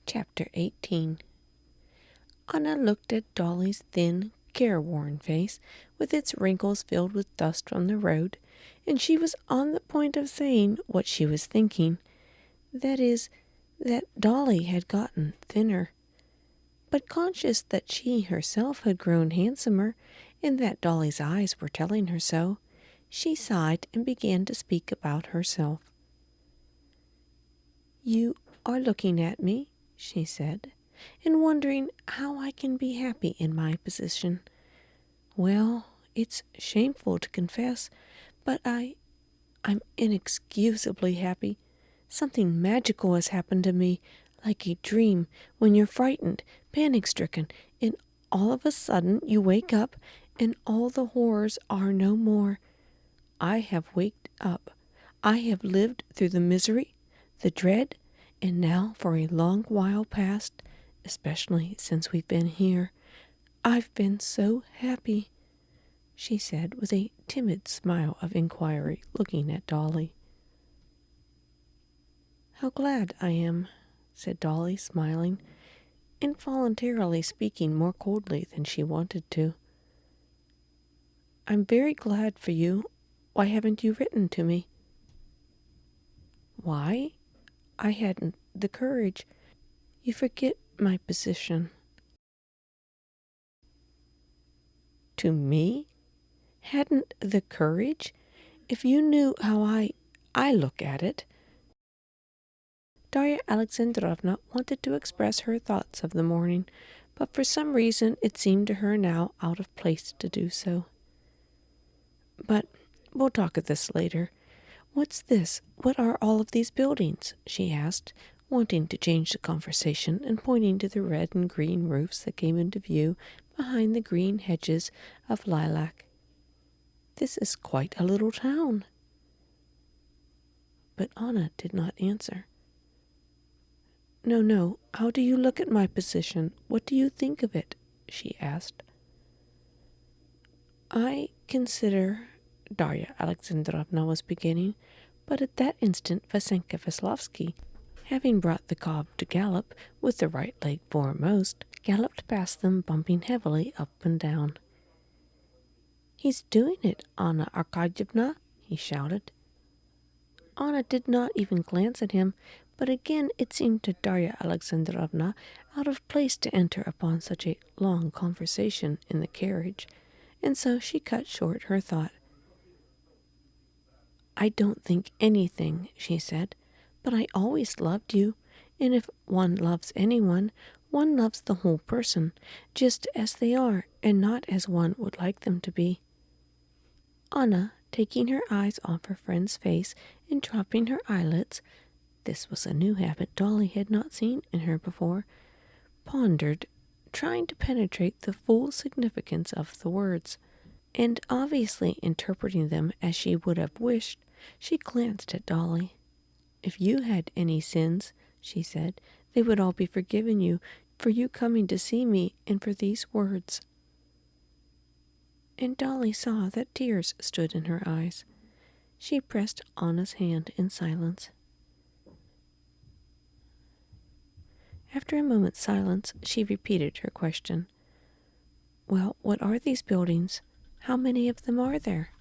Chapter 18. Anna looked at Dolly's thin, careworn face, with its wrinkles filled with dust from the road, and she was on the point of saying what she was thinking, that is, that Dolly had gotten thinner. But conscious that she herself had grown handsomer, and that Dolly's eyes were telling her so, she sighed and began to speak about herself. "You are looking at me," she said, "and wondering how I can be happy in my position. Well, it's shameful to confess, but I'm inexcusably happy. Something magical has happened to me, like a dream when you're frightened, panic-stricken, and all of a sudden you wake up and all the horrors are no more. I have waked up. I have lived through the misery, the dread, and now for a long while past, especially since we've been here, I've been so happy," she said with a timid smile of inquiry, looking at Dolly. "How glad I am," said Dolly, smiling, involuntarily speaking more coldly than she wanted to. "I'm very glad for you. Why haven't you written to me?" "Why? I hadn't the courage. You forget my position." "To me? Hadn't the courage? If you knew how I look at it." Darya Alexandrovna wanted to express her thoughts of the morning, but for some reason it seemed to her now out of place to do so. "But we'll talk of this later. What's this? What are all of these buildings?" she asked, wanting to change the conversation and pointing to the red and green roofs that came into view behind the green hedges of lilac. "This is quite a little town." But Anna did not answer. No, how do you look at my position? What do you think of it?" she asked. "I consider," Darya Alexandrovna was beginning, but at that instant Vasenka Veslovsky, having brought the cob to gallop, with the right leg foremost, galloped past them, bumping heavily up and down. "He's doing it, Anna Arkadyevna," he shouted. Anna did not even glance at him, but again it seemed to Darya Alexandrovna out of place to enter upon such a long conversation in the carriage, and so she cut short her thought. "I don't think anything," she said, "but I always loved you, and if one loves anyone, one loves the whole person, just as they are, and not as one would like them to be." Anna, taking her eyes off her friend's face and dropping her eyelids, this was a new habit Dolly had not seen in her before, pondered, trying to penetrate the full significance of the words, and obviously interpreting them as she would have wished, she glanced at Dolly. "If you had any sins," she said, "they would all be forgiven you for you coming to see me and for these words." And Dolly saw that tears stood in her eyes. She pressed Anna's hand in silence. After a moment's silence, she repeated her question. "Well, what are these buildings? How many of them are there?"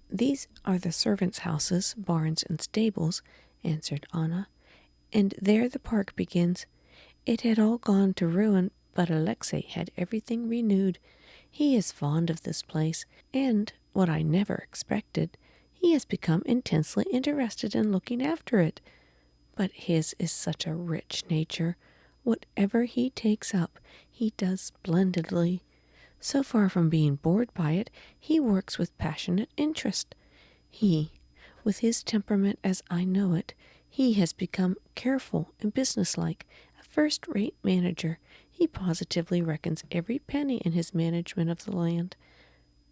"These are the servants' houses, barns, and stables," answered Anna, "and there the park begins. It had all gone to ruin, but Alexei had everything renewed. He is fond of this place, and, what I never expected, he has become intensely interested in looking after it. But his is such a rich nature. Whatever he takes up, he does splendidly. So far from being bored by it, he works with passionate interest. With his temperament as I know it, he has become careful and businesslike, a first-rate manager. He positively reckons every penny in his management of the land.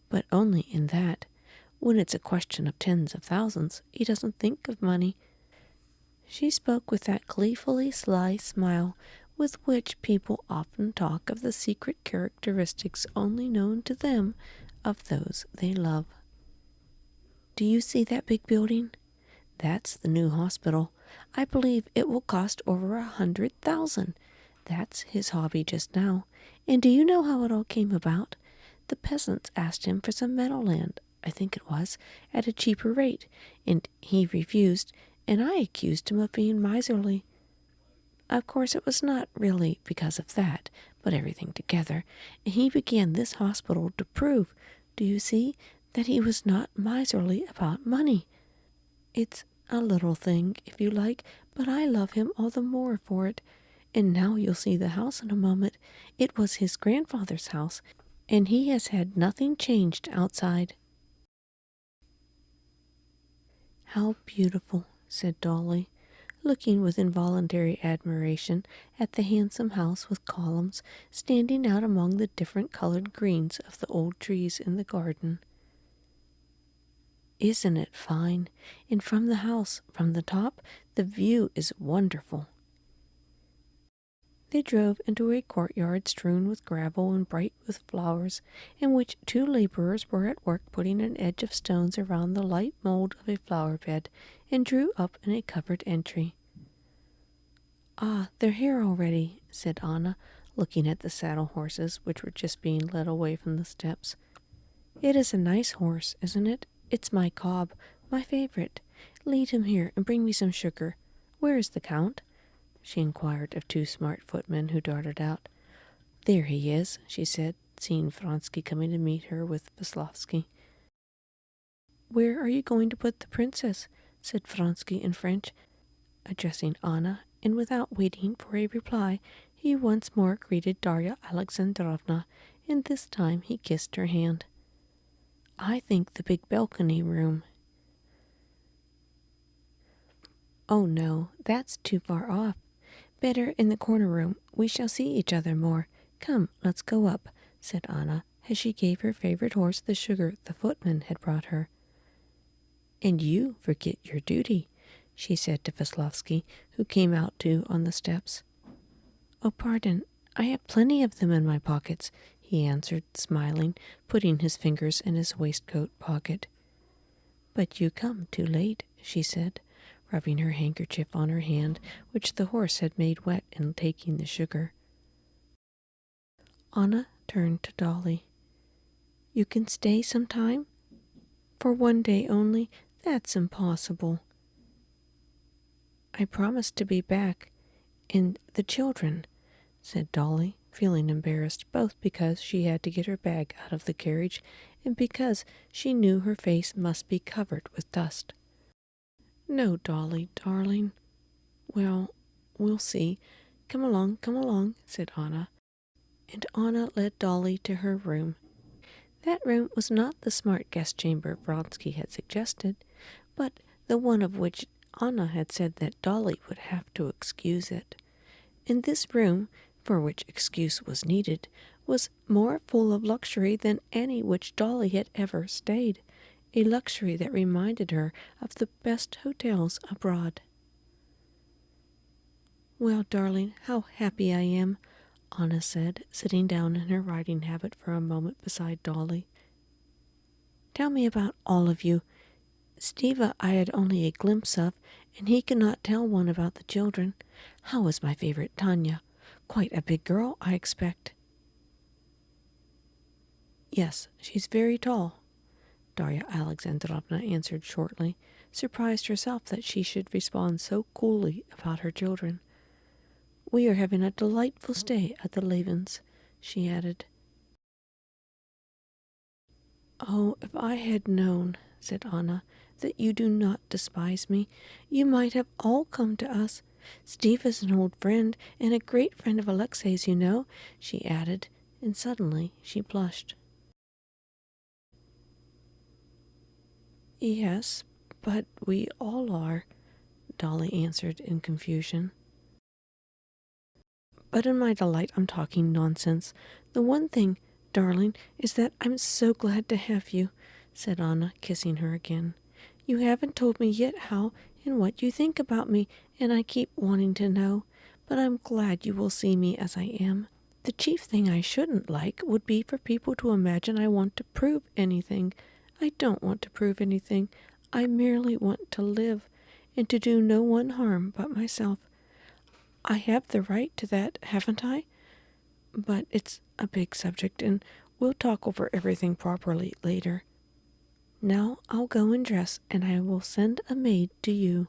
But only in that. When it's a question of tens of thousands, he doesn't think of money." She spoke with that gleefully sly smile with which people often talk of the secret characteristics only known to them of those they love. "Do you see that big building? That's the new hospital. I believe it will cost over 100,000. That's his hobby just now. And do you know how it all came about? The peasants asked him for some meadowland, I think it was, at a cheaper rate, and he refused, and I accused him of being miserly. Of course, it was not really because of that, but everything together, and he began this hospital to prove, do you see, that he was not miserly about money. It's a little thing, if you like, but I love him all the more for it. And now you'll see the house in a moment. It was his grandfather's house, and he has had nothing changed outside. How beautiful, said Dolly, looking with involuntary admiration at the handsome house with columns standing out among the different colored greens of the old trees in the garden. Isn't it fine? And from the house, from the top, the view is wonderful. They drove into a courtyard strewn with gravel and bright with flowers, in which 2 laborers were at work putting an edge of stones around the light mold of a flower bed, and drew up in a covered entry. Ah, they're here already, said Anna, looking at the saddle horses, which were just being led away from the steps. It is a nice horse, isn't it? It's my cob, my favorite. Lead him here and bring me some sugar. Where is the Count? She inquired of 2 smart footmen who darted out. There he is, she said, seeing Vronsky coming to meet her with Veslovsky. Where are you going to put the princess? Said Vronsky in French, addressing Anna, and without waiting for a reply, he once more greeted Darya Alexandrovna, and this time he kissed her hand. I think the big balcony room. Oh no, that's too far off. Better in the corner room. We shall see each other more. Come, let's go up, said Anna, as she gave her favorite horse the sugar the footman had brought her. And you forget your duty, she said to Veslovsky, who came out too on the steps. Oh, pardon, I have plenty of them in my pockets, he answered, smiling, putting his fingers in his waistcoat pocket. But you come too late, she said, rubbing her handkerchief on her hand, which the horse had made wet in taking the sugar. Anna turned to Dolly. You can stay some time? For 1 day only? That's impossible. I promised to be back. And the children, said Dolly, feeling embarrassed both because she had to get her bag out of the carriage and because she knew her face must be covered with dust. No, Dolly, darling. Well, we'll see. Come along, said Anna. And Anna led Dolly to her room. That room was not the smart guest chamber Vronsky had suggested, but the one of which Anna had said that Dolly would have to excuse it. And this room, for which excuse was needed, was more full of luxury than any which Dolly had ever stayed, a luxury that reminded her of the best hotels abroad. Well, darling, how happy I am, Anna said, sitting down in her riding habit for a moment beside Dolly. Tell me about all of you. Stiva I had only a glimpse of, and he could not tell one about the children. How is my favorite Tanya? Quite a big girl, I expect. Yes, she's very tall, Darya Alexandrovna answered shortly, surprised herself that she should respond so coolly about her children. We are having a delightful stay at the Levins, she added. Oh, if I had known, said Anna, that you do not despise me, you might have all come to us. Steve is an old friend, and a great friend of Alexei's, you know, she added, and suddenly she blushed. Yes, but we all are, Dolly answered in confusion. But in my delight I'm talking nonsense. The one thing, darling, is that I'm so glad to have you, said Anna, kissing her again. You haven't told me yet how and what you think about me, and I keep wanting to know, but I'm glad you will see me as I am. The chief thing I shouldn't like would be for people to imagine I want to prove anything. I don't want to prove anything. I merely want to live, and to do no one harm but myself. I have the right to that, haven't I? But it's a big subject, and we'll talk over everything properly later. Now I'll go and dress, and I will send a maid to you."